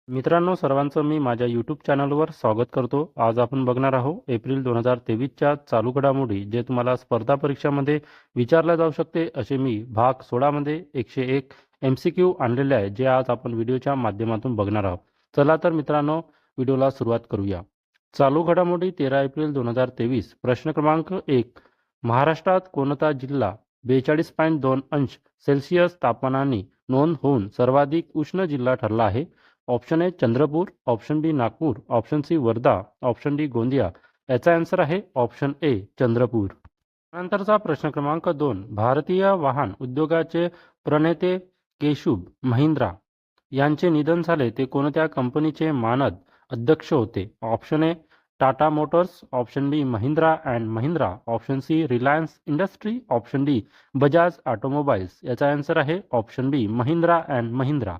मित्रांनो, सर्वांचं मी माझ्या यूट्यूब चॅनलवर स्वागत करतो. आज आपण बघणार आहोत एप्रिल 2023च्या चालू घडामोडी, जे तुम्हाला स्पर्धा परीक्षामध्ये विचारल्या जाऊ शकते असे मी भाग 16 मध्ये 101 MCQ आणलेले आहे, जे आज आपण व्हिडिओच्या माध्यमातून बघणार आहोत. चला तर मित्रांनो, व्हिडिओला सुरुवात करूया. चालू घडामोडी 13 एप्रिल 2023. प्रश्न क्रमांक 1. महाराष्ट्रात कोणता जिल्हा 42.2 अंश सेल्सिअस तापमानाने नोंद होऊन सर्वाधिक उष्ण जिल्हा ठरला आहे? Option A Chandrapur, option B Nagpur, option C Wardha, option D Gondia. याचा आन्सर आहे ऑप्शन ए चंद्रपूर. नंतरचा प्रश्न क्रमांक 2. भारतीय वाहन उद्योगाचे प्रणेते केशुभ महिंद्रा यांचे निधन झाले, ते कोणत्या कंपनीचे मानद अध्यक्ष होते? Option A Tata Motors, option B Mahindra and Mahindra, option C Reliance industry, option D Bajaj automobiles. याचा आन्सर आहे option B Mahindra and Mahindra.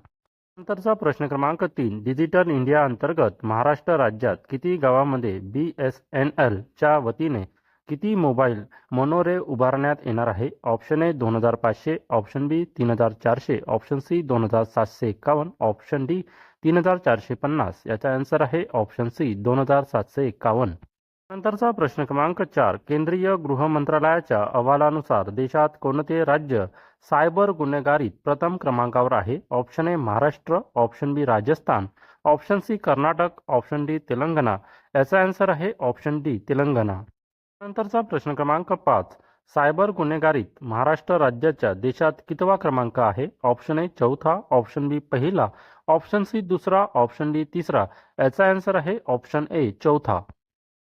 नंतरचा प्रश्न क्रमांक 3. डिजिटल इंडिया अंतर्गत महाराष्ट्र राज्यात किती गावामध्ये BSNL च्या वतीने किती मोबाईल मनोरे उभारण्यात येणार आहे? Option A 2500, option B 3400, option C 2751, option D 3450. याचा आन्सर आहे ऑप्शन सी 2751. नंतरचा प्रश्न क्रमांक 4. केंद्रीय गृह मंत्रालयाच्या अहवालानुसार देशात कोणते राज्य सायबर गुन्हेगारीत प्रथम क्रमांकावर आहे? Option A Maharashtra, option B Rajasthan, option C Karnataka, option D Telangana. याचा आन्सर आहे ऑप्शन डी तेलंगणा. नंतरचा प्रश्न क्रमांक 5. सायबर गुन्हेगारीत महाराष्ट्र राज्याच्या देशात कितवा क्रमांक आहे? ऑप्शन ए चौथा, ऑप्शन बी पहिला, ऑप्शन सी दुसरा, ऑप्शन डी तिसरा. याचा आन्सर आहे ऑप्शन ए चौथा.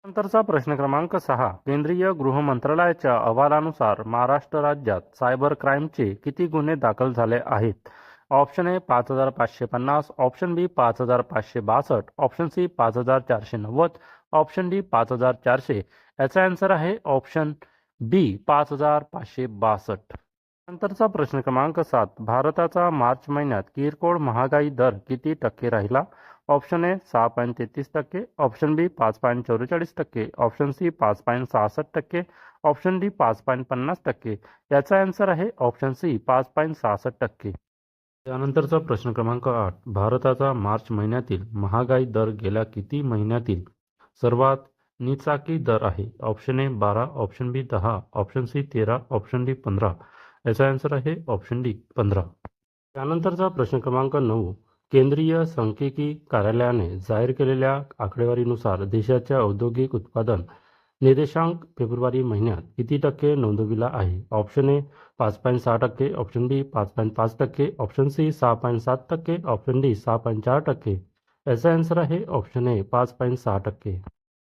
नंतरचा प्रश्न क्रमांक 6. केंद्रीय गृह मंत्रालयाच्या अहवालानुसार महाराष्ट्र राज्यात सायबर क्राईमचे किती गुन्हे दाखल झाले आहेत? Option A 5550, option B 5562, option C 5490, option D 5400. याचा आन्सर आहे ऑप्शन बी 5562. नंतरचा प्रश्न क्रमांक 7. भारताचा मार्च महिन्यात किरकोळ महागाई दर किती टक्के राहिला? Option A 6.33%, option B 5.44%, option C 5.66%, option D 5.50%. याचा आन्सर आहे ऑप्शन सी 5.66%. त्यानंतरचा प्रश्न क्रमांक 8. भारताचा मार्च महिन्यातील महागाई दर गेल्या किती महिन्यातील सर्वात निचाकी दर आहे? Option A 12, option B 10, option C 13, option D 15. याचा आन्सर आहे ऑप्शन डी 15. त्यानंतरचा प्रश्न क्रमांक 9. केंद्रीय सांख्यिकी कार्यालयाने जाहीर केलेल्या आकडेवारीनुसार देशाच्या औद्योगिक उत्पादन निर्देशांक फेब्रुवारी महिन्यात किती टक्के नोंदविला आहे? Option A 5.6%, option B 5.5%, option C 6.7%, option D 6.4%. याचा आन्सर आहे ऑप्शन ए 5.6%.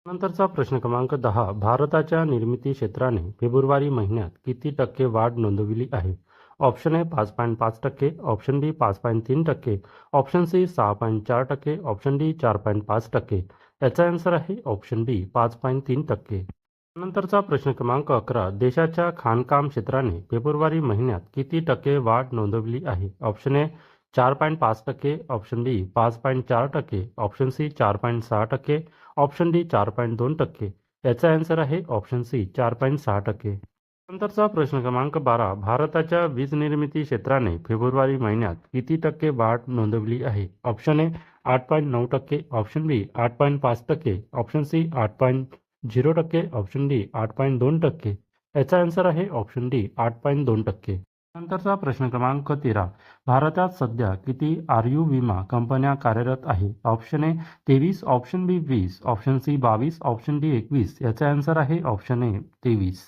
नंतरचा प्रश्न क्रमांक 10. भारताच्या निर्मिती क्षेत्राने फेब्रुवारी महिन्यात किती टक्के वाढ नोंदविली आहे? Option A 5.5%, option B 5.3%, option C 6.4%, option D 4.5%. याचा आन्सर आहे ऑप्शन बी 5.3%. नंतरचा प्रश्न क्रमांक 11. देशाच्या खाणकाम क्षेत्राने फेब्रुवारी महिन्यात किती टक्के वाढ नोंदवली आहे? Option A 4.5%, option B 5.4%, option C 4.6%, option D 4.2%. याचा आन्सर आहे ऑप्शन सी 4.6%. नंतरचा प्रश्न क्रमांक 12. भारताच्या वीज निर्मिती क्षेत्राने फेब्रुवारी महिन्यात किती टक्के वाढ नोंदवली आहे? Option A 8.9%, option B 8.5%, option C 8.0%, option D 8.2%. याचा आन्सर आहे ऑप्शन डी 8.2%. नंतरचा प्रश्न क्रमांक 13. भारतात सध्या किती RU विमा कंपन्या कार्यरत आहे? Option A 23, option B 20, option C 22, option D 21. याचा आन्सर आहे ऑप्शन ए 23.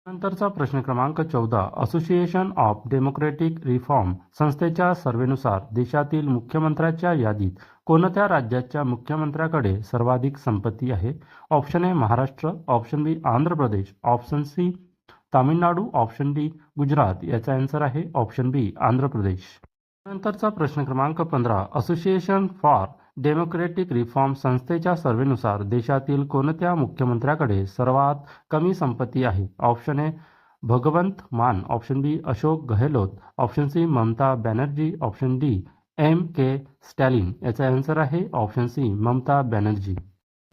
नंतरचा प्रश्न क्रमांक 14. असोसिएशन ऑफ डेमोक्रेटिक रिफॉर्म संस्थेच्या सर्व्हेनुसार देशातील मुख्यमंत्र्यांच्या यादीत कोणत्या राज्याच्या मुख्यमंत्र्याकडे सर्वाधिक संपत्ती आहे? Option A Maharashtra, option B Andhra Pradesh, option C Tamil Nadu, option D Gujarat. याचा आन्सर आहे ऑप्शन बी आंध्र प्रदेश. नंतरचा प्रश्न क्रमांक 15. असोसिएशन फॉर डेमोक्रेटिक रिफॉर्म संस्थेच्या सर्व्हेनुसार देशातील कोणत्या मुख्यमंत्र्याकडे सर्वात कमी संपत्ती आहे? Option A Bhagwant Mann, option B Ashok Gehlot, option C Mamata Banerjee, option D MK Stalin. याचा आन्सर आहे ऑप्शन सी ममता बॅनर्जी.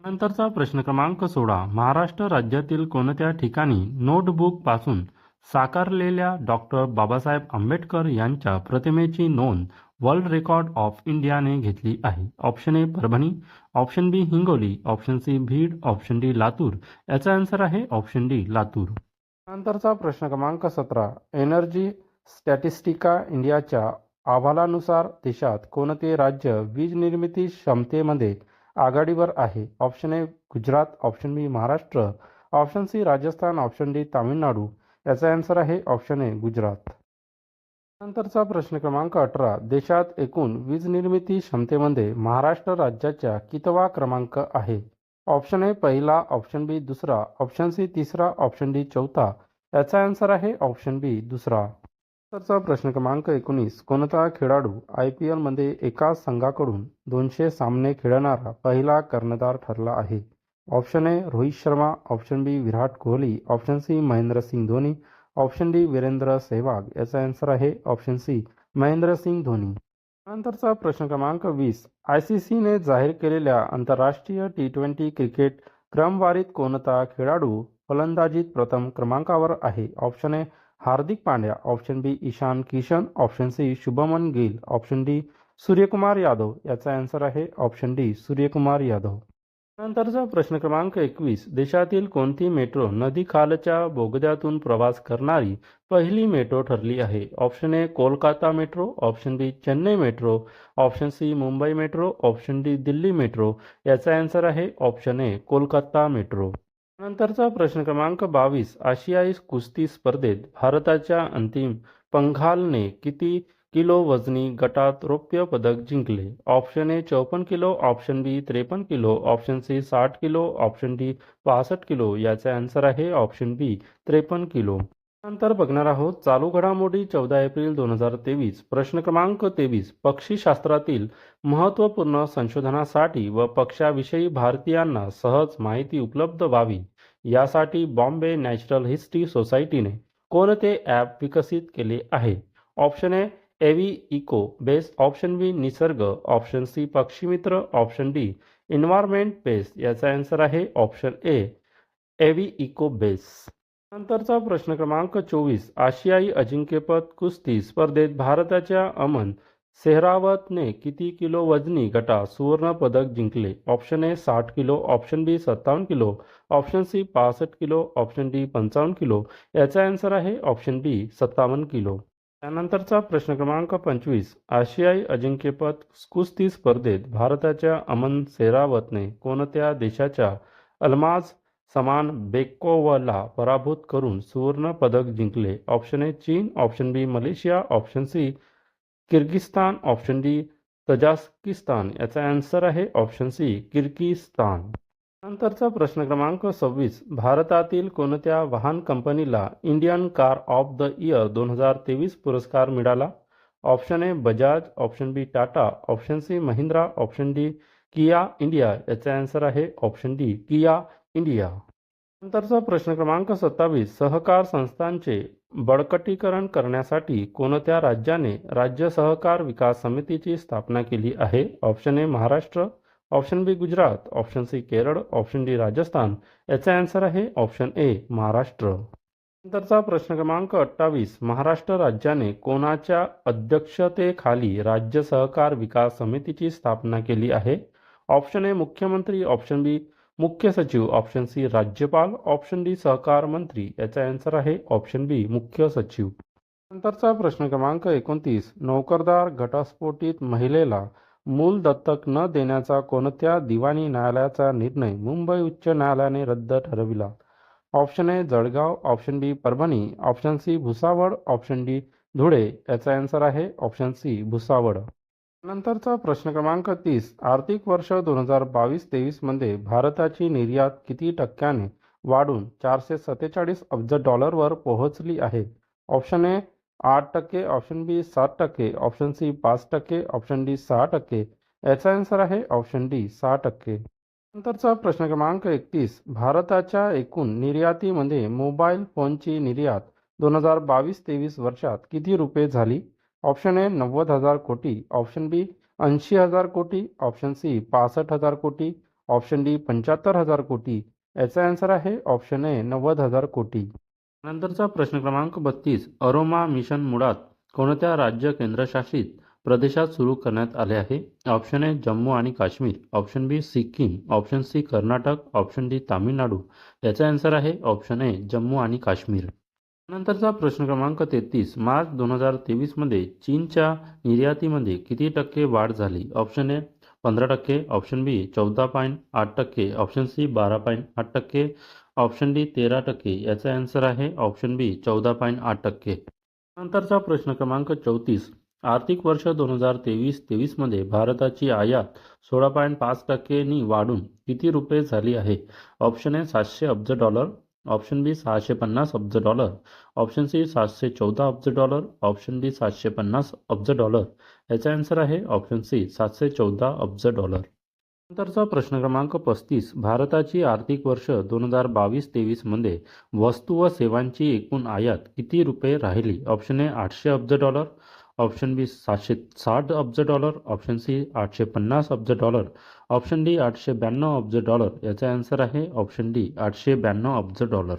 नंतरचा प्रश्न क्रमांक 16. महाराष्ट्र राज्यातील कोणत्या ठिकाणी नोटबुकपासून साकारलेल्या डॉक्टर बाबासाहेब आंबेडकर यांच्या प्रतिमेची नोंद वर्ल्ड रेकॉर्ड ऑफ इंडियाने घेतली आहे? Option A Parbhani, option B Hingoli, option C Beed, option D Latur. याचा आन्सर आहे ऑप्शन डी लातूर. नंतरचा प्रश्न क्रमांक 17. एनर्जी स्टॅटिस्टिका इंडियाच्या अहवालानुसार देशात कोणते राज्य वीज निर्मिती क्षमतेमध्ये आघाडीवर आहे? Option A Gujarat, option B Maharashtra, option C Rajasthan, option D Tamil Nadu. याचा आन्सर आहे ऑप्शन ए गुजरात. नंतरचा प्रश्न क्रमांक 18. देशात एकूण वीज निर्मिती क्षमतेमध्ये महाराष्ट्र राज्याच्या कितवा क्रमांक आहे? ऑप्शन ए पहिला, ऑप्शन बी दुसरा, ऑप्शन सी तिसरा, ऑप्शन डी चौथा. याचा आन्सर आहे ऑप्शन बी दुसरा. नंतरचा प्रश्न क्रमांक 19. कोणता खेळाडू IPL मध्ये एकाच संघाकडून 200 सामने खेळणारा पहिला कर्णधार ठरला आहे? Option A Rohit Sharma, option B Virat Kohli, option C Mahendra Singh Dhoni, option D Virender Sehwag. याचा आन्सर आहे ऑप्शन सी महेंद्रसिंग धोनी. नंतरचा प्रश्न क्रमांक 20. ICCने जाहीर केलेल्या आंतरराष्ट्रीय T20 क्रिकेट क्रमवारीत कोणता खेळाडू फलंदाजीत प्रथम क्रमांकावर आहे? Option A Hardik Pandya, option B Ishan Kishan, option C Shubman Gill, option D Suryakumar Yadav. याचा आन्सर आहे ऑप्शन डी सूर्यकुमार यादव. नंतरचा प्रश्न क्रमांक 21. देशातील कोणती मेट्रो नदीखालच्या बोगद्यातून प्रवास करणारी पहिली मेट्रो ठरली आहे? Option A Kolkata metro, option B Chennai metro, option C Mumbai metro, option D Delhi metro. याचा आन्सर आहे ऑप्शन ए कोलकाता मेट्रो. नंतरचा प्रश्न क्रमांक 22. आशियाई कुस्ती स्पर्धेत भारताच्या अंतिम पंघालने किती किलो वजनी गटात रौप्य पदक जिंकले? Option A 54 kilo, option B 53 kilo, option C 60 kilo, option D 65 kilo. याचे आन्सर आहे ऑप्शन बी 53 किलो. नंतर बघणार आहोत चालू घडामोडी 14 एप्रिल 2023. प्रश्न क्रमांक 23. पक्षीशास्त्रातील महत्त्वपूर्ण संशोधनासाठी व पक्षाविषयी भारतीयांना सहज माहिती उपलब्ध व्हावी यासाठी बॉम्बे नॅचरल हिस्ट्री सोसायटीने कोणते ॲप विकसित केले आहे? Option A AV eco base, option B Nisarg, option C Pakshimitra, option D environment base. याचा आन्सर आहे option A AV eco base. नंतरचा प्रश्न क्रमांक 24. आशियाई अजिंक्यपद कुस्ती स्पर्धेत भारताच्या अमन सेहरावतने किती किलो वजनी गटात सुवर्ण पदक जिंकले? Option A 60 kilo, option B 57 kilo, option C 65 kilo, option D 55 kilo. याचा आन्सर आहे ऑप्शन बी 57 किलो. त्यानंतरचा प्रश्न क्रमांक 25. आशियाई अजिंक्यपद कुस्ती स्पर्धेत भारताच्या अमन सेहरावतने कोणत्या देशाच्या अल्माज समान बेकोवला पराभूत करून सुवर्ण पदक जिंकले? Option A China, option B Malaysia, option C Kyrgyzstan, option D Tajikistan. याचा आन्सर आहे ऑप्शन सी किर्गिस्तान. नंतरचा प्रश्न क्रमांक 26. भारतातील कोणत्या वाहन कंपनीला Indian car of the year 2023 पुरस्कार मिळाला? Option A Bajaj, option B Tata, option C Mahindra, option D Kia India. याचा आन्सर आहे ऑप्शन डी किया इंडिया. नंतरचा प्रश्न क्रमांक 27. सहकार संस्थांचे बळकटीकरण करण्यासाठी कोणत्या राज्याने राज्य सहकार विकास समितीची स्थापना केली आहे? Option A Maharashtra, option B Gujarat, option C Kerala, option D Rajasthan. याचा आन्सर आहे ऑप्शन ए महाराष्ट्र. नंतरचा प्रश्न क्रमांक 28. महाराष्ट्र राज्याने कोणाच्या अध्यक्षतेखाली राज्य सहकार विकास समितीची स्थापना केली आहे? ऑप्शन ए मुख्यमंत्री, ऑप्शन बी मुख्य सचिव, ऑप्शन सी राज्यपाल, ऑप्शन डी सहकार मंत्री. याचा आन्सर आहे ऑप्शन बी मुख्य सचिव. नंतरचा प्रश्न क्रमांक 29. नोकरदार घटस्फोटित महिलेला मूल दत्तक न देण्याचा कोणत्या दिवाणी न्यायालयाचा निर्णय मुंबई उच्च न्यायालयाने रद्द ठरविला? Option A Jalgaon, option B Parbhani, option C Bhusawal, option D Dhule. याचा आन्सर आहे ऑप्शन सी भुसावळ. नंतरचा प्रश्न क्रमांक 30. आर्थिक वर्ष 2022-23 मध्ये भारताची निर्यात किती टक्क्याने वाढून $447 वर पोहोचली आहे? Option A 8%, option B 7%, option C 5%, option D 6%. याचा आन्सर आहे ऑप्शन डी 6%. नंतरचा प्रश्न क्रमांक 31. भारताच्या एकूण निर्यातीमध्ये मोबाईल फोनची निर्यात 2022-23 वर्षात किती रुपये झाली? ऑप्शन ए 90,000 कोटी, ऑप्शन बी 80,000 कोटी, ऑप्शन सी 65,000 कोटी, ऑप्शन डी 75,000 कोटी. याचा आन्सर आहे ऑप्शन ए 90,000 कोटी. नंतरचा प्रश्न क्रमांक 32. अरोमा मिशन मुळात कोणत्या राज्य केंद्रशासित प्रदेशात सुरू करण्यात आले आहे? ऑप्शन ए जम्मू आणि Kashmir, option B Sikkim, option C Karnataka, option D Tamil Nadu. याचा आन्सर आहे ऑप्शन ए जम्मू आणि काश्मीर. नंतरचा प्रश्न क्रमांक 33. मार्च 2023 मध्ये चीनच्या निर्यातीमध्ये किती टक्के वाढ झाली? Option A 15%, option B 14.8%, option C 12.8%, option D 13%. याचा आन्सर आहे ऑप्शन बी 14.8%. नंतरचा प्रश्न क्रमांक 34. आर्थिक वर्ष 2023-23 मध्ये भारताची आयात 16.5%नी वाढून किती रुपये झाली आहे? ऑप्शन ए 700 अब्ज डॉलर, ऑप्शन बी 650 अब्ज डॉलर, ऑप्शन सी 714 अब्ज डॉलर, ऑप्शन डी 750 अब्ज डॉलर. याचा आन्सर आहे ऑप्शन सी 714 अब्ज डॉलर. नंतरचा प्रश्न क्रमांक 35. भारताची आर्थिक वर्ष 2022-23 मध्ये वस्तू व सेवांची एकूण आयात किती रुपये राहिली? ऑप्शन ए 800 अब्ज डॉलर, ऑप्शन बी 760 अब्ज डॉलर, ऑप्शन सी 850 अब्ज डॉलर, ऑप्शन डी 892 अब्ज डॉलर. याचा आन्सर आहे ऑप्शन डी 892 अब्ज डॉलर.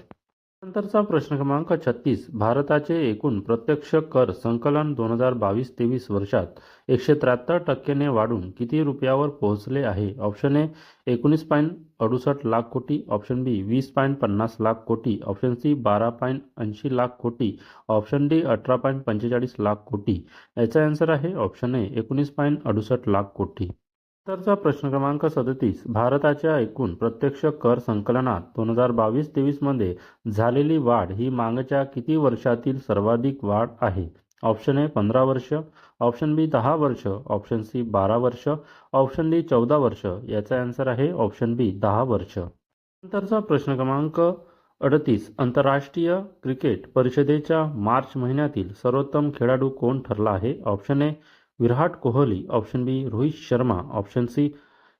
नंतरचा प्रश्न क्रमांक 36. भारताचे एकूण प्रत्यक्ष कर संकलन 2022-23 वर्षात 173% वाढून किती रुपयावर पोहोचले आहे? ऑप्शन ए 19.68 लाख कोटी, ऑप्शन बी 20.50 लाख कोटी, ऑप्शन सी 12.80 लाख कोटी, ऑप्शन डी 18.45 लाख कोटी. याचा आन्सर आहे ऑप्शन ए 19.68 लाख कोटी. नंतरचा प्रश्न क्रमांक 37. भारताच्या एकूण प्रत्यक्ष कर संकलनात 2022-23 मध्ये झालेली वाढ ही मागच्या किती वर्षातील सर्वाधिक वाढ आहे? ऑप्शन ए 15 वर्ष, ऑप्शन बी 10 वर्ष, ऑप्शन सी 12 वर्ष, ऑप्शन डी 14 वर्ष. याचा आन्सर आहे ऑप्शन बी 10 वर्ष. नंतरचा प्रश्न क्रमांक 38. आंतरराष्ट्रीय क्रिकेट परिषदेच्या मार्च महिन्यातील सर्वोत्तम खेळाडू कोण ठरला आहे? Option A Virat Kohli, option B Rohit Sharma, option C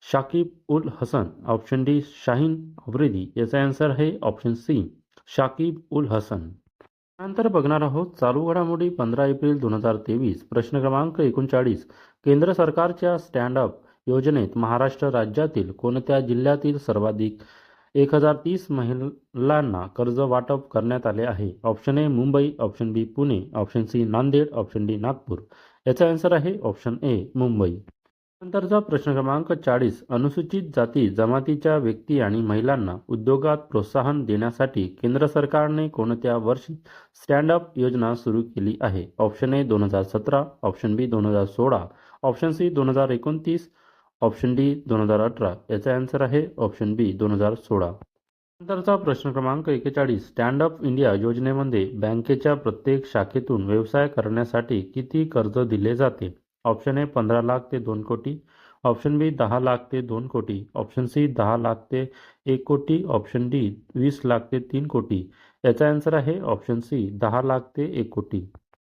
Shakib ul Hasan, option D Shaheen Afridi. याचा आन्सर आहे ऑप्शन सी शाकिब उल हसन. नंतर बघणार आहोत चालू घडामोडी 15 एप्रिल 2023. प्रश्न क्रमांक 39. केंद्र सरकारच्या स्टँड अप योजनेत महाराष्ट्र राज्यातील कोणत्या जिल्ह्यातील सर्वाधिक 1030 महिलांना कर्ज वाटप करण्यात आले आहे? Option A Mumbai, option B Pune, option C Nanded, option D Nagpur. याचा आन्सर आहे ऑप्शन ए मुंबई. नंतरचा प्रश्न क्रमांक 40. अनुसूचित जाती जमातीच्या व्यक्ती आणि महिलांना उद्योगात प्रोत्साहन देण्यासाठी केंद्र सरकारने कोणत्या वर्षी स्टँड अप योजना सुरू केली आहे? Option A 2017, option B 2016, option C 2029, option D 2018. याचा आन्सर आहे ऑप्शन बी 2016. नंतरचा प्रश्न क्रमांक 41. स्टँड अप इंडिया योजनेमध्ये बँकेच्या प्रत्येक शाखेतून व्यवसाय करण्यासाठी किती कर्ज दिले जाते? ऑप्शन ए 15 लाख ते 2 कोटी, ऑप्शन बी 10 लाख ते 2 कोटी, ऑप्शन सी 10 लाख ते 1 कोटी, ऑप्शन डी 20 लाख ते 3 कोटी. याचा आन्सर आहे ऑप्शन सी 10 लाख ते 1 कोटी.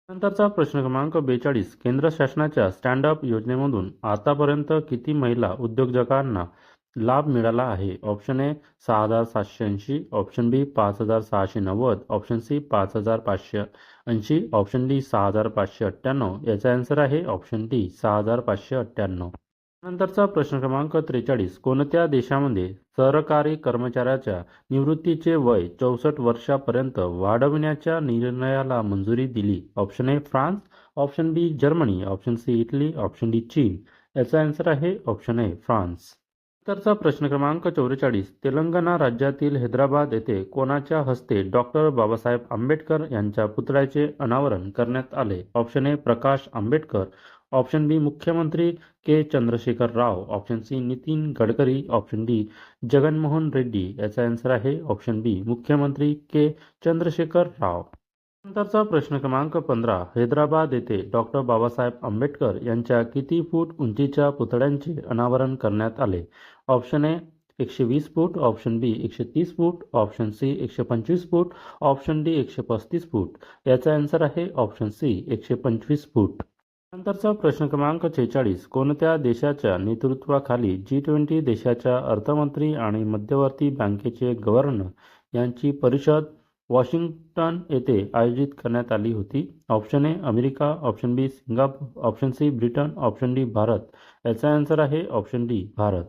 नंतरचा प्रश्न क्रमांक 42. केंद्र शासनाच्या स्टँड अप योजनेमधून आतापर्यंत किती महिला उद्योजकांना लाभ मिळाला आहे? Option A 6780, option B 5690, option C 5580, option D 6598. याचा आन्सर आहे ऑप्शन डी 6598. नंतरचा प्रश्न क्रमांक 43. कोणत्या देशामध्ये सरकारी कर्मचाऱ्याच्या निवृत्तीचे वय 64 वर्षापर्यंत वाढविण्याच्या निर्णयाला मंजुरी दिली? Option A Germany, option B Germany, option C Italy, option D चीन. याचा आन्सर आहे ऑप्शन ए फ्रान्स. नंतरचा प्रश्न क्रमांक 44. तेलंगणा राज्यातील हैदराबाद येथे कोणाच्या हस्ते डॉक्टर बाबासाहेब आंबेडकर यांच्या पुतळ्याचे अनावरण करण्यात आले? Option A Prakash Ambedkar, option B मुख्यमंत्री K Chandrashekar Rao, option C Nitin Gadkari, option D Jaganmohan Reddy. याचा आन्सर आहे ऑप्शन बी मुख्यमंत्री के चंद्रशेखर राव. नंतरचा प्रश्न क्रमांक 15. हैदराबाद येथे डॉक्टर बाबासाहेब आंबेडकर यांच्या किती फूट उंचीच्या पुतळ्यांचे अनावरण करण्यात आले? Option A 120 foot, option B 130 foot, option C 125 foot, option D 135 foot. याचा आन्सर आहे ऑप्शन सी 125 फूट. नंतरचा प्रश्न क्रमांक 46. कोणत्या देशाच्या नेतृत्वाखाली G20 देशाच्या अर्थमंत्री आणि मध्यवर्ती बँकेचे गव्हर्नर यांची परिषद वॉशिंग्टन येथे आयोजित करण्यात आली होती? Option A America, option B Singapore, option C Britain, option D Bharat. याचा आन्सर आहे ऑप्शन डी भारत.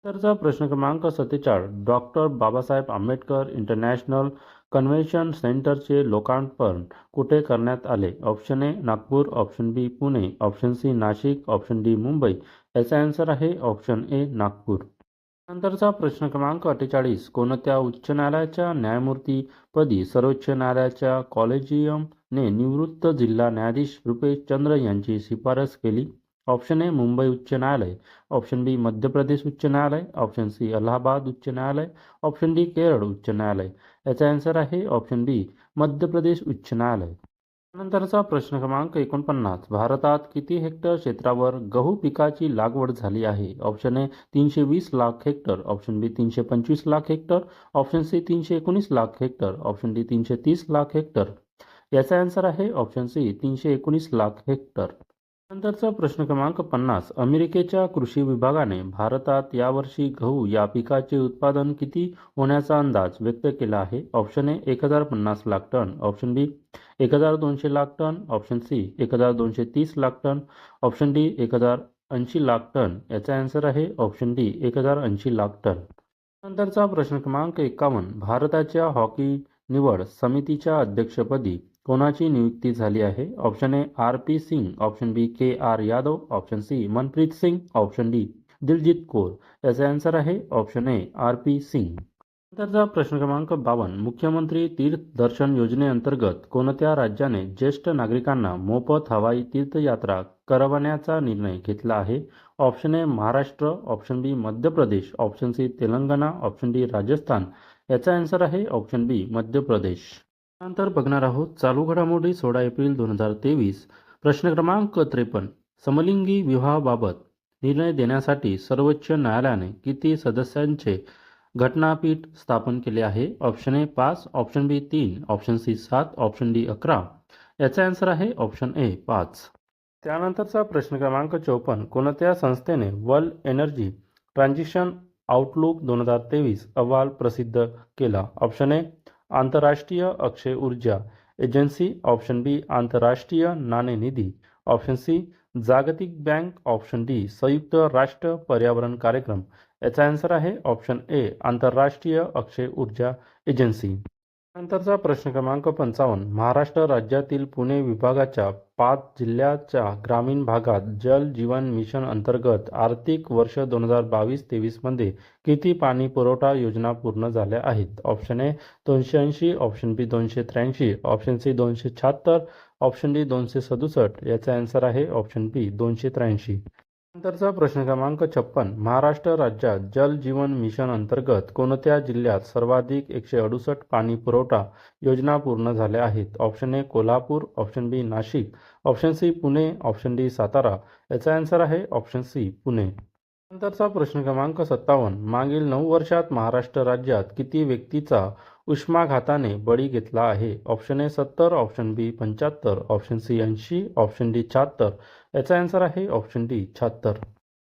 नंतरचा प्रश्न क्रमांक 47. Doctor Babasaheb Ambedkar international convention सेंटरचे लोकार्पण कुठे करण्यात आले? Option A Nagpur, option B Pune, option C Nashik, option D Mumbai. याचा आन्सर आहे ऑप्शन ए नागपूर. नंतरचा प्रश्न क्रमांक 48. कोणत्या उच्च न्यायालयाच्या न्यायमूर्तीपदी सर्वोच्च न्यायालयाच्या कॉलेजियमने निवृत्त जिल्हा न्यायाधीश रुपेश चंद्र यांची शिफारस केली? ऑप्शन ए मुंबई उच्च न्यायालय, ऑप्शन बी मध्य प्रदेश उच्च न्यायालय, ऑप्शन सी अलाहाबाद उच्च न्यायालय, ऑप्शन डी केरळ उच्च न्यायालय. याचा आन्सर आहे ऑप्शन बी मध्य प्रदेश उच्च न्यायालय. नंतरचा प्रश्न क्रमांक 49. भारतात किती हेक्टर क्षेत्रावर गहू पिकाची लागवड झाली आहे? Option A 320 lakh hectare, option B 325 lakh hectare, option C 319 lakh hectare, option D 330 lakh hectare. याचा आन्सर आहे ऑप्शन सी 319 लाख हेक्टर. नंतरचा प्रश्न क्रमांक 50. अमेरिकेच्या कृषी विभागाने भारतात यावर्षी गहू या पिकाचे उत्पादन किती होण्याचा अंदाज व्यक्त केला आहे? Option A 1050 lakh ton, option B 1200 lakh ton, option C 1230 lakh ton, option D 1080 lakh ton. याचा आन्सर आहे ऑप्शन डी 1080 लाख टन. नंतरचा प्रश्न क्रमांक 51. भारताच्या हॉकी निवड समितीच्या अध्यक्षपदी कोणाची नियुक्ती झाली आहे? Option A R P. Singh, option B K R. Yadav, option C Manpreet Singh, option D Diljit Kaur. याचा आन्सर आहे ऑप्शन ए आर.पी. सिंग. नंतरचा प्रश्न क्रमांक 52. मुख्यमंत्री तीर्थ दर्शन योजनेअंतर्गत कोणत्या राज्याने ज्येष्ठ नागरिकांना मोफत हवाई तीर्थयात्रा करवण्याचा निर्णय घेतला आहे? Option A Maharashtra, option B Madhya Pradesh, option C Telangana, option D Rajasthan. याचा आन्सर आहे ऑप्शन बी मध्य प्रदेश. नंतर बघणार आहोत चालू घडामोडी 16 एप्रिल 2023. प्रश्न क्रमांक 53. समलिंगी विवाहाबाबत निर्णय देण्यासाठी सर्वोच्च न्यायालयाने किती सदस्यांचे घटनापीठ स्थापन केले आहे? Option A 5, option B 3, option C 7, option D 11. याचा आन्सर आहे ऑप्शन ए 5. त्यानंतरचा प्रश्न क्रमांक 54. कोणत्या संस्थेने वर्ल्ड एनर्जी ट्रान्झिशन आउटलुक 2023 अहवाल प्रसिद्ध केला? ऑप्शन ए आंतरराष्ट्रीय अक्षय ऊर्जा एजन्सी, ऑप्शन बी आंतरराष्ट्रीय नाणेनिधी, ऑप्शन सी जागतिक बँक, ऑप्शन डी संयुक्त राष्ट्र पर्यावरण कार्यक्रम. याचा आन्सर आहे ऑप्शन ए आंतरराष्ट्रीय अक्षय ऊर्जा एजन्सी. नंतरचा प्रश्न क्रमांक 55. महाराष्ट्र राज्यातील पुणे विभागाच्या 5 जिल्ह्याच्या ग्रामीण भागात जल जीवन मिशन अंतर्गत आर्थिक वर्ष 2022-23 मध्ये किती पाणी पुरवठा योजना पूर्ण झाल्या आहेत? Option A 280, option B 283, option C 276, option D 267. याचा आन्सर आहे ऑप्शन बी 283. नंतरचा प्रश्न क्रमांक 56. महाराष्ट्र राज्यात जल जीवन मिशन अंतर्गत कोणत्या जिल्ह्यात सर्वाधिक 168 पाणी पुरवठा योजना पूर्ण झाल्या आहेत? Option A Kolhapur, option B Nashik, option C Pune, option D Satara. याचा आन्सर आहे ऑप्शन सी पुणे. नंतरचा प्रश्न क्रमांक 57. मागील 9 वर्षात महाराष्ट्र राज्यात किती व्यक्तीचा उष्माघाताने बळी घेतला आहे? Option A 70, option B 75, option C 80, option D 76. याचा आन्सर आहे ऑप्शन डी 76.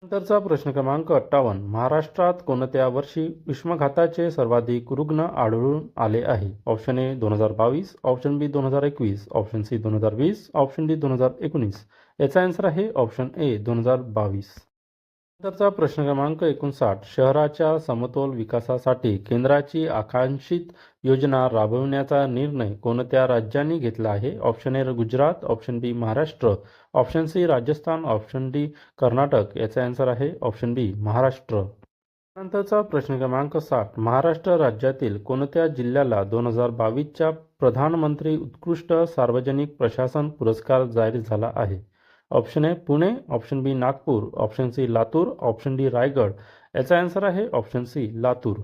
नंतरचा प्रश्न क्रमांक 58. महाराष्ट्रात कोणत्या वर्षी उष्माघाताचे सर्वाधिक रुग्ण आढळून आले आहे? Option A 2022, option B 2021, option C 2020, option D 2019. याचा आन्सर आहे ऑप्शन ए 2022. नंतरचा प्रश्न क्रमांक 59. शहराच्या समतोल विकासासाठी केंद्राची आकांक्षित योजना राबविण्याचा निर्णय कोणत्या राज्यांनी घेतला आहे? Option A Gujarat, option B Maharashtra, option C Rajasthan, option D Karnataka. याचा आन्सर आहे ऑप्शन बी महाराष्ट्र. नंतरचा प्रश्न क्रमांक 60. महाराष्ट्र राज्यातील कोणत्या जिल्ह्याला 2022च्या प्रधानमंत्री उत्कृष्ट सार्वजनिक प्रशासन पुरस्कार जाहीर झाला आहे? Option A Pune, option B Nagpur, option C Latur, option D Raigad. याचा आन्सर आहे ऑप्शन सी लातूर.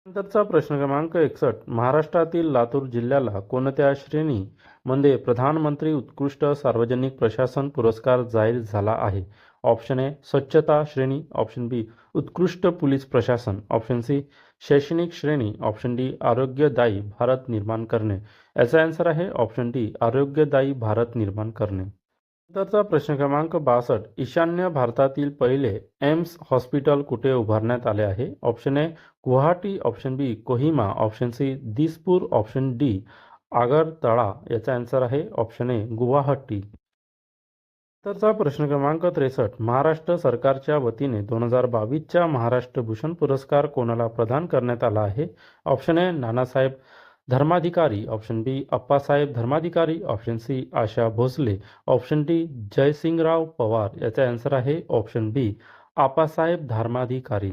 नंतरचा प्रश्न क्रमांक 61. महाराष्ट्रातील लातूर जिल्ह्याला कोणत्या श्रेणीमध्ये प्रधानमंत्री उत्कृष्ट सार्वजनिक प्रशासन पुरस्कार जाहीर झाला आहे? ऑप्शन ए स्वच्छता श्रेणी, ऑप्शन बी उत्कृष्ट पोलीस प्रशासन, ऑप्शन सी शैक्षणिक श्रेणी, ऑप्शन डी आरोग्यदायी भारत निर्माण करणे. याचा आन्सर आहे ऑप्शन डी आरोग्यदायी भारत निर्माण करणे. नंतरचा प्रश्न क्रमांक 62. ईशान्य भारतातील पहिले एम्स हॉस्पिटल कुठे उभारण्यात आले आहे? Option A Guwahati, option B Kohima, option C Dispur, option D Agartala. याचा आन्सर आहे ऑप्शन ए गुवाहाटी. नंतरचा प्रश्न क्रमांक 63. महाराष्ट्र सरकारच्या वतीने 2022च्या महाराष्ट्र भूषण पुरस्कार कोणाला प्रदान करण्यात आला आहे? Option A Nanasaheb Dharmadhikari, option B Appasaheb Dharmadhikari, option C Asha Bhosle, option D Jaisingrao Pawar. याचा आन्सर आहे ऑप्शन बी आप्पासाहेब धर्माधिकारी.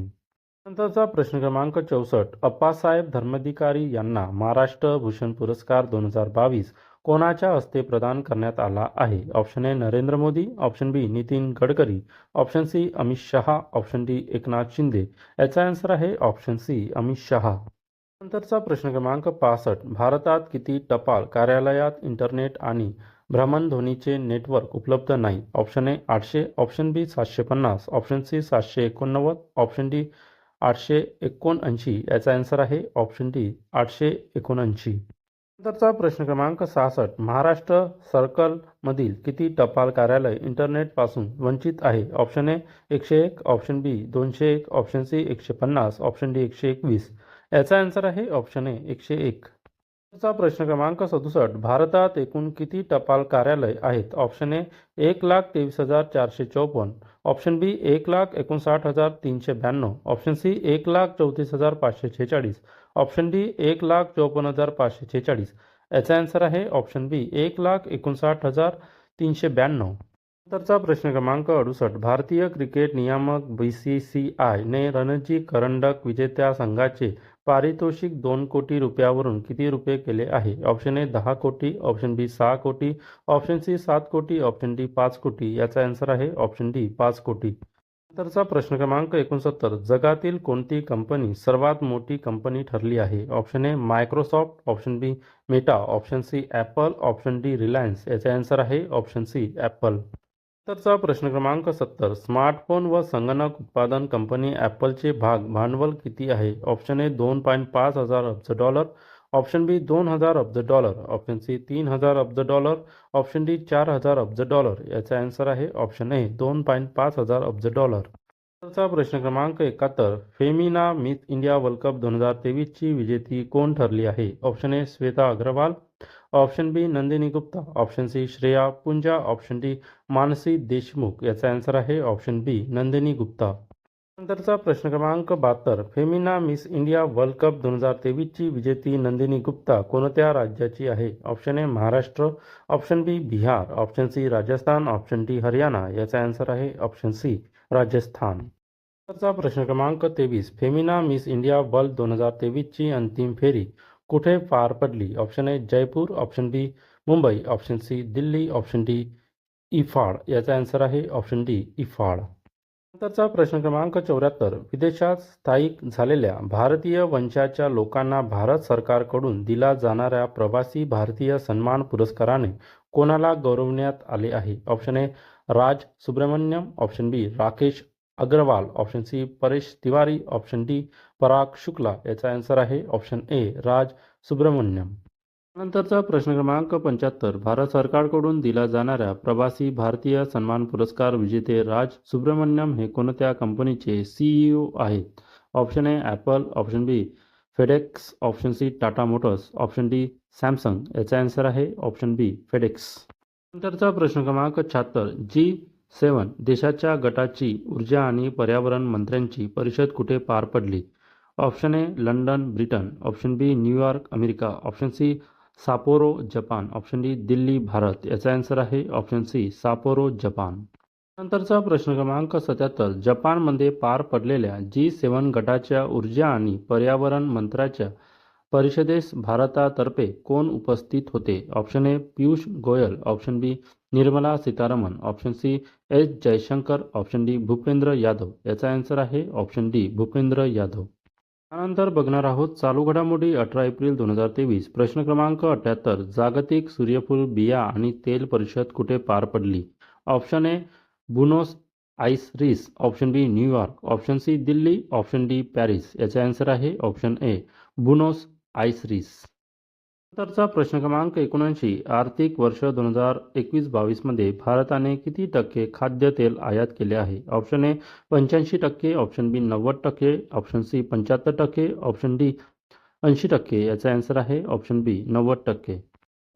नंतरचा प्रश्न क्रमांक 64. अप्पासाहेब धर्माधिकारी यांना महाराष्ट्र भूषण पुरस्कार 2022 कोणाच्या हस्ते प्रदान करण्यात आला आहे? Option A Narendra Modi, option B Nitin Gadkari, option C Amit Shah, option D Eknath Shinde. याचा आन्सर आहे ऑप्शन सी अमित शहा. नंतरचा प्रश्न क्रमांक 65. भारतात किती टपाल कार्यालयात इंटरनेट आणि भ्रमणध्वनीचे नेटवर्क उपलब्ध नाही? Option A 800, option B 750, option C 789, option D 879. याचा आन्सर आहे ऑप्शन डी 879. नंतरचा प्रश्न क्रमांक 66. महाराष्ट्र सर्कलमधील किती टपाल कार्यालय इंटरनेटपासून वंचित आहे? Option A 101, option B 201, option C 150, option D 121. याचा आन्सर आहे ऑप्शन ए 101. चा प्रश्न क्रमांक 67. भारतात एकूण किती टपाल कार्यालय आहेत? Option A 1,23,454, option B 1,59,392, option C 1,34,546, option D 1,54,546. याचा आन्सर आहे ऑप्शन बी 1,59,392. नंतरचा प्रश्न क्रमांक 68. भारतीय क्रिकेट नियामक BCCI ने रणजी करंडक विजेत्या संघाचे पारितोषिक 2 कोटी रुपयावरून किती रुपये केले आहे? ऑप्शन ए 10 कोटी, ऑप्शन बी 6 कोटी, ऑप्शन सी 7 कोटी, ऑप्शन डी 5 कोटी. याचा आन्सर आहे ऑप्शन डी 5 कोटी. नंतरचा प्रश्न क्रमांक 69. जगातील कोणती कंपनी सर्वात मोठी कंपनी ठरली आहे? Option A Microsoft, option B Meta, option C Apple, option D Reliance. याचा आन्सर आहे ऑप्शन सी ॲपल. नंतरचा प्रश्न क्रमांक 70. स्मार्टफोन व संगणक उत्पादन कंपनी ॲपलचे भांडवल किती आहे? ऑप्शन ए 2.5 हजार अब्ज डॉलर, ऑप्शन बी 2,000 अब्ज डॉलर, ऑप्शन सी 3,000 अब्ज डॉलर, ऑप्शन डी 4,000 अब्ज डॉलर. याचा आन्सर आहे ऑप्शन ए 2.5 हजार अब्ज डॉलर. नंतरचा प्रश्न क्रमांक 71. Femina Miss India World Cup 2023ची विजेती कोण ठरली आहे? Option A Shweta Agarwal, option B Nandini Gupta, option C Shreya Punja, option D Mansi Deshmukh. याचा आन्सर आहे ऑप्शन बी नंदिनी गुप्ता. नंतरचा प्रश्न क्रमांक 72. Femina Miss India World Cup 2023ची विजेती नंदिनी गुप्ता कोणत्या राज्याची आहे? Option A Maharashtra, option B Bihar, option C Rajasthan, option D Haryana. याचा आन्सर आहे ऑप्शन सी राजस्थान. नंतरचा प्रश्न क्रमांक 23. फेमिना मिस इंडिया वर्ल्ड 2023ची अंतिम फेरी कुठे पार पडली? Option A Jaipur, option B Mumbai, option C Delhi, option D इफाड. याचा आन्सर आहे ऑप्शन डी इफाड. नंतरचा प्रश्न क्रमांक 74. विदेशात स्थायिक झालेल्या भारतीय वंशाच्या लोकांना भारत सरकारकडून दिला जाणाऱ्या प्रवासी भारतीय सन्मान पुरस्काराने कोणाला गौरवण्यात आले आहे? Option A Raj Subramaniam, option B Rakesh Agarwal, option C Paresh Tiwari, option D Parag Shukla. याचा आन्सर आहे ऑप्शन ए राज सुब्रमण्यम. नंतरचा प्रश्न क्रमांक 75. भारत सरकारकडून दिला जाणाऱ्या प्रवासी भारतीय सन्मान पुरस्कार विजेते राज सुब्रमण्यम हे कोणत्या कंपनीचे CEO आहेत? Option A Apple, option B FedEx, option C Tata Motors, option D Samsung. याचा आन्सर आहे ऑप्शन बी फेडेक्स. नंतरचा प्रश्न क्रमांक 76. G7 देशाच्या गटाची ऊर्जा आणि पर्यावरण मंत्र्यांची परिषद कुठे पार पडली? Option A London Britain, option B New York America, option C Sapporo Japan, option D Delhi Bharat. याचा आन्सर आहे ऑप्शन सी सापोरो जपान. नंतरचा प्रश्न क्रमांक 77. जपानमध्ये पार पडलेल्या G7 गटाच्या ऊर्जा आणि पर्यावरण मंत्र्याच्या परिषदेस भारतातर्फे कोण उपस्थित होते? Option A Piyush Goyal, option B Nirmala Sitharaman, option C S Jaishankar, option D Bhupender Yadav. याचा आन्सर आहे ऑप्शन डी भूपेंद्र यादव. त्यानंतर बघणार आहोत चालू घडामोडी 18 एप्रिल 2023. प्रश्न क्रमांक 78. जागतिक सूर्यफूल बिया आणि तेल परिषद कुठे पार पडली? Option A Buenos Aires, option B New York, option C Delhi, option D Paris. याचे आन्सर आहे ऑप्शन ए बुनोस आयर्स. नंतरचा प्रश्न क्रमांक 79. आर्थिक वर्ष 2021-22 मध्ये भारताने किती टक्के खाद्यतेल आयात केले आहे? Option A 85%, option B 90%, option C 75%, option D 80%. याचा आन्सर आहे ऑप्शन बी 90%.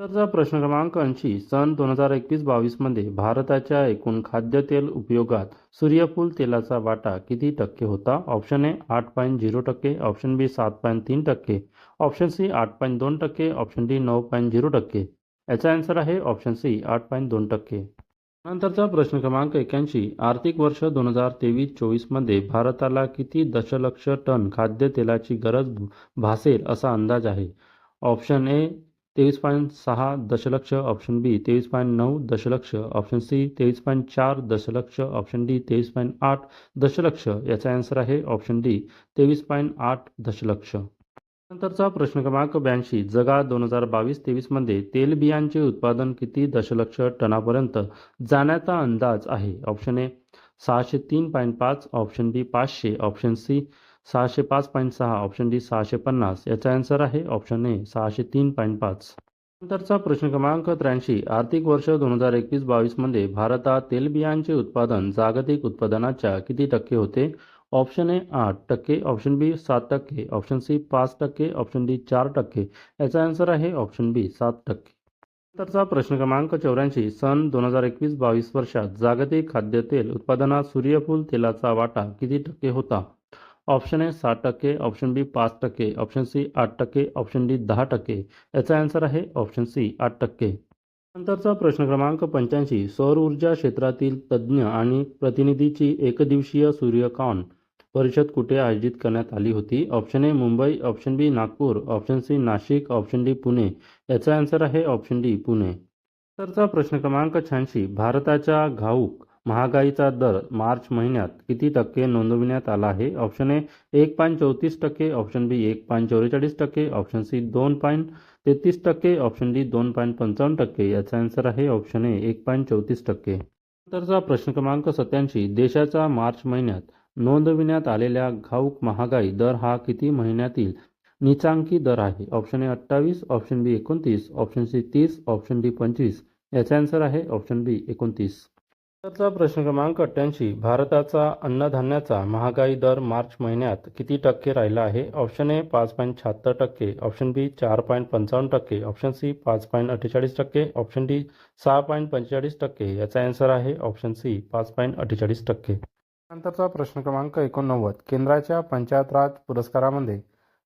तरचा प्रश्न क्रमांक 80 सन 2021-22 मध्ये भारताच्या एकूण खाद्यतेल उपयोगात सूर्यफूल तेलाचा वाटा किती टक्के होता? Option A 8.0%, option B 7.3%, option C 8.2%, option D 9.0%. याचा आन्सर आहे ऑप्शन सी 8.2%. नंतरचा प्रश्न क्रमांक 81 आर्थिक वर्ष 2023-24 मध्ये भारताला किती दशलक्ष टन खाद्यतेलाची गरज भासेल असा अंदाज आहे? ऑप्शन ए 23.6 दशलक्ष, ऑप्शन बी 23.9 दशलक्ष, ऑप्शन सी 23.4 दशलक्ष, ऑप्शन डी 23.8 दशलक्ष. याचा आन्सर आहे ऑप्शन डी 23.8 दशलक्ष. नंतरचा प्रश्न क्रमांक 82 जगात 2022-23 मध्ये तेलबियांचे उत्पादन किती दशलक्ष टनापर्यंत जाण्याचा अंदाज आहे? Option A 603.5, option B 500, option C 605.6, option D 650. याचा आन्सर आहे ऑप्शन ए 603.5. नंतरचा प्रश्न क्रमांक 83 आर्थिक वर्ष 2021-22 मध्ये भारतात तेलबियांचे उत्पादन जागतिक उत्पादनाच्या किती टक्के होते? Option A 8%, option B 7%, option C 5%, option D 4%. याचा आन्सर आहे ऑप्शन बी 7%. नंतरचा प्रश्न क्रमांक 84 सन 2021-22 वर्षात जागतिक खाद्यतेल उत्पादनात सूर्यफूल तेलाचा वाटा किती टक्के होता? Option A 7%, option B 5%, option C 8%, option D 10%. याचा आन्सर आहे ऑप्शन सी 8%. नंतरचा प्रश्न क्रमांक 85 सौर ऊर्जा क्षेत्रातील तज्ज्ञ आणि प्रतिनिधीची एकदिवसीय सूर्यकांत परिषद कुठे आयोजित करण्यात आली होती? Option A Mumbai, option B Nagpur, option C Nashik, option D Pune. याचा आन्सर आहे ऑप्शन डी पुणे. नंतरचा प्रश्न क्रमांक 86 भारताच्या घाऊक महागाईचा दर मार्च महिन्यात किती टक्के नोंदविण्यात आला आहे? Option A 1.34%, option B 1.44%, option C 2.33%, option D 2.55%. याचा आन्सर आहे ऑप्शन ए 1.34%. नंतरचा प्रश्न क्रमांक 87 देशाचा मार्च महिन्यात नोंदविण्यात आलेला घाऊक महागाई दर हा किती महिन्यातील नीचांकी दर आहे? Option A 28, option B 29, option C 30, option D 25. याचा आन्सर आहे ऑप्शन बी 29. नंतरचा प्रश्न क्रमांक 88 भारताचा अन्नधान्याचा महागाई दर मार्च महिन्यात किती टक्के राहिला आहे? Option A 5.76%, option B 4.55%, option C 5.48%, option D 6.45%. याचा आन्सर आहे ऑप्शन सी 5.48%. नंतरचा प्रश्न क्रमांक 89 केंद्राच्या पंचायत राज पुरस्कारामध्ये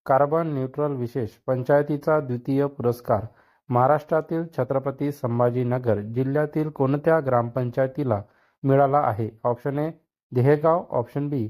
कार्बन न्यूट्रल विशेष पंचायतीचा द्वितीय पुरस्कार महाराष्ट्रातील छत्रपती संभाजीनगर जिल्ह्यातील कोणत्या ग्रामपंचायतीला मिळाला आहे? Option A Dehegaon, option B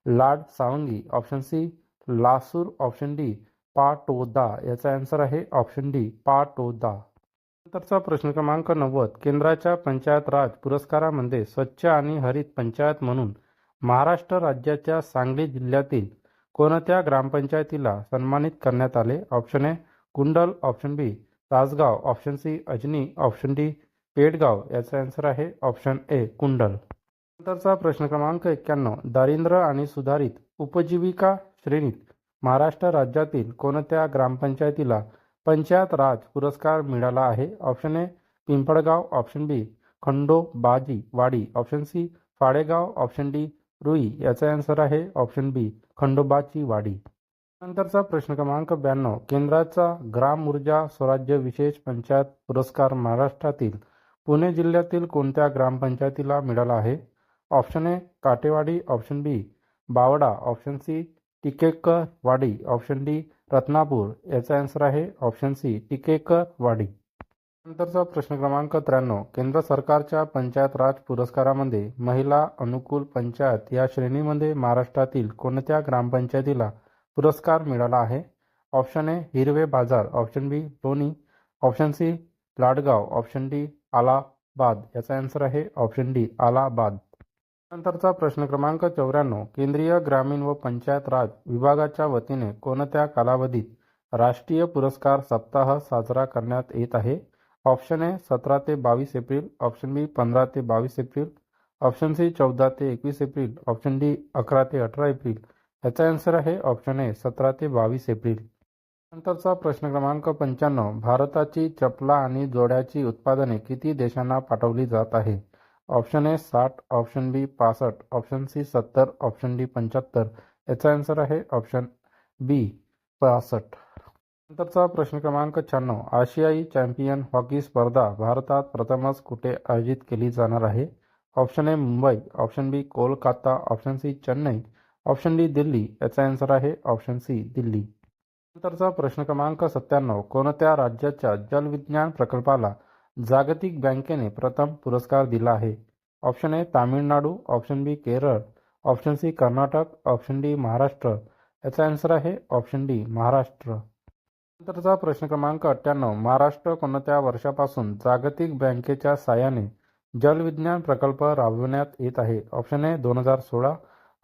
Lad Sawangi, option C Lasur, option D Patoda. याचा आन्सर आहे ऑप्शन डी पाटोदा. नंतरचा प्रश्न क्रमांक 90 केंद्राच्या पंचायत राज पुरस्कारामध्ये स्वच्छ आणि हरित पंचायत म्हणून महाराष्ट्र राज्याच्या सांगली जिल्ह्यातील कोणत्या ग्रामपंचायतीला सन्मानित करण्यात आले? Option A Kundal, option B Tasgaon, option C Ajani, option D Pedgaon. याचा आन्सर आहे ऑप्शन ए कुंडल. नंतरचा प्रश्न क्रमांक 91 दारिद्र्य आणि सुधारित उपजीविका श्रेणीत महाराष्ट्र राज्यातील कोणत्या ग्रामपंचायतीला पंचायत राज पुरस्कार मिळाला आहे? Option A Pimpalgaon, option B Khandobaji Wadi, option C Phalegaon, option D Rui. याचा आन्सर आहे ऑप्शन बी खंडोबाची वाडी. नंतरचा प्रश्न क्रमांक 92 केंद्राचा ग्राम ऊर्जा स्वराज्य विशेष पंचायत पुरस्कार महाराष्ट्रातील पुणे जिल्ह्यातील कोणत्या ग्रामपंचायतीला मिळाला आहे? Option A Katewadi, option B Bawda, option C Tikekarwadi, option D Ratnapur. याचा आन्सर आहे ऑप्शन सी टिकेकरवाडी. नंतरचा प्रश्न क्रमांक 93 केंद्र सरकारच्या पंचायत राज पुरस्कारामध्ये महिला अनुकूल पंचायत या श्रेणीमध्ये महाराष्ट्रातील कोणत्या ग्रामपंचायतीला पुरस्कार मिळाला आहे? ऑप्शन ए हिरवे बाजार, option B Loni, option C Ladgaon, option D Allahabad. याचा आन्सर आहे ऑप्शन डी अलाहाबाद. नंतरचा प्रश्न क्रमांक 94 केंद्रीय ग्रामीण व पंचायत राज विभागाच्या वतीने कोणत्या कालावधीत राष्ट्रीय पुरस्कार सप्ताह साजरा करण्यात येत आहे? ऑप्शन ए 17 ते 22 एप्रिल, ऑप्शन बी 15 ते 22 एप्रिल, ऑप्शन सी 14 ते 21 एप्रिल, ऑप्शन डी 11 ते 18 एप्रिल. याचा आन्सर आहे ऑप्शन ए 17 ते 22 एप्रिल. नंतरचा प्रश्न क्रमांक 95 भारताची चपला आणि जोड्याची उत्पादने किती देशांना पाठवली जात आहे? Option A 60, option B 65, option C 70, option D 75. याचा आन्सर आहे ऑप्शन बी 65. नंतरचा प्रश्न क्रमांक 96. आशियाई चॅम्पियन हॉकी स्पर्धा भारतात प्रथमच कुठे आयोजित केली जाणार आहे? Option A Mumbai, option B Kolkata, option C Chennai, option D Delhi. याचा आन्सर आहे ऑप्शन सी दिल्ली. नंतरचा प्रश्न क्रमांक 97. कोणत्या राज्याच्या जलविज्ञान प्रकल्पाला जागतिक बँकेने प्रथम पुरस्कार दिला आहे? Option A Tamil Nadu, option B Kerala, option C Karnataka, option D Maharashtra. याचा आन्सर आहे ऑप्शन डी महाराष्ट्र. नंतरचा प्रश्न क्रमांक 98. महाराष्ट्र कोणत्या वर्षापासून जागतिक बँकेच्या साहाय्याने जलविज्ञान प्रकल्प राबविण्यात येत आहे? Option A 2016,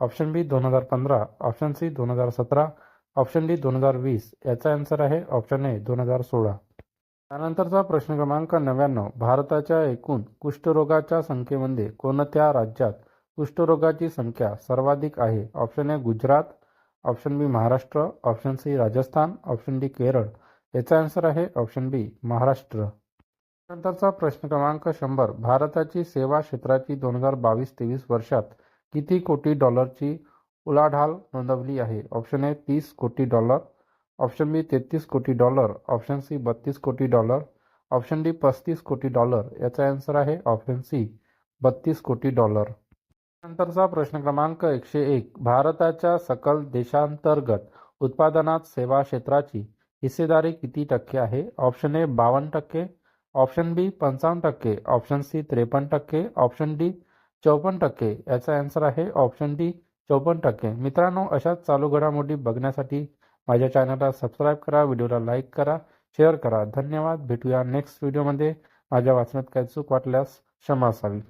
option B 2015, option C 2017, option D 2020. याचा आन्सर आहे ऑप्शन ए 2016. त्यानंतरचा प्रश्न क्रमांक 99. भारताच्या एकूण कुष्ठरोगाच्या संख्येमध्ये कोणत्या राज्यात कुष्ठरोगाची संख्या सर्वाधिक आहे? Option A Gujarat, option B Maharashtra, option C Rajasthan, option D Kerala. याचा आन्सर आहे ऑप्शन बी महाराष्ट्र. नंतरचा प्रश्न क्रमांक 100. भारताची सेवा क्षेत्राची 2022-23 वर्षात किती कोटी डॉलरची उलाढाल नोंदवली आहे? ऑप्शन ए 30 कोटी डॉलर, ऑप्शन बी 33 कोटी डॉलर, ऑप्शन सी 32 कोटी डॉलर, ऑप्शन डी 35 कोटी डॉलर. याचा आन्सर आहे ऑप्शन सी 32 कोटी डॉलर. नंतरचा प्रश्न क्रमांक 101. भारताच्या सकल देशांतर्गत उत्पादनात सेवा क्षेत्राची हिस्सेदारी किती टक्के आहे? Option A 52%, option B 55%, option C 53%, option D 54%. याचा आन्सर आहे ऑप्शन डी 54%. मित्रांनो, अशाच चालू घडामोडी बघण्यासाठी माझ्या चॅनलला सबस्क्राईब करा, व्हिडिओला लाईक करा, शेअर करा. धन्यवाद. भेटूया नेक्स्ट व्हिडिओमध्ये. माझ्या वाचनात काही चूक वाटल्यास क्षमा असावी.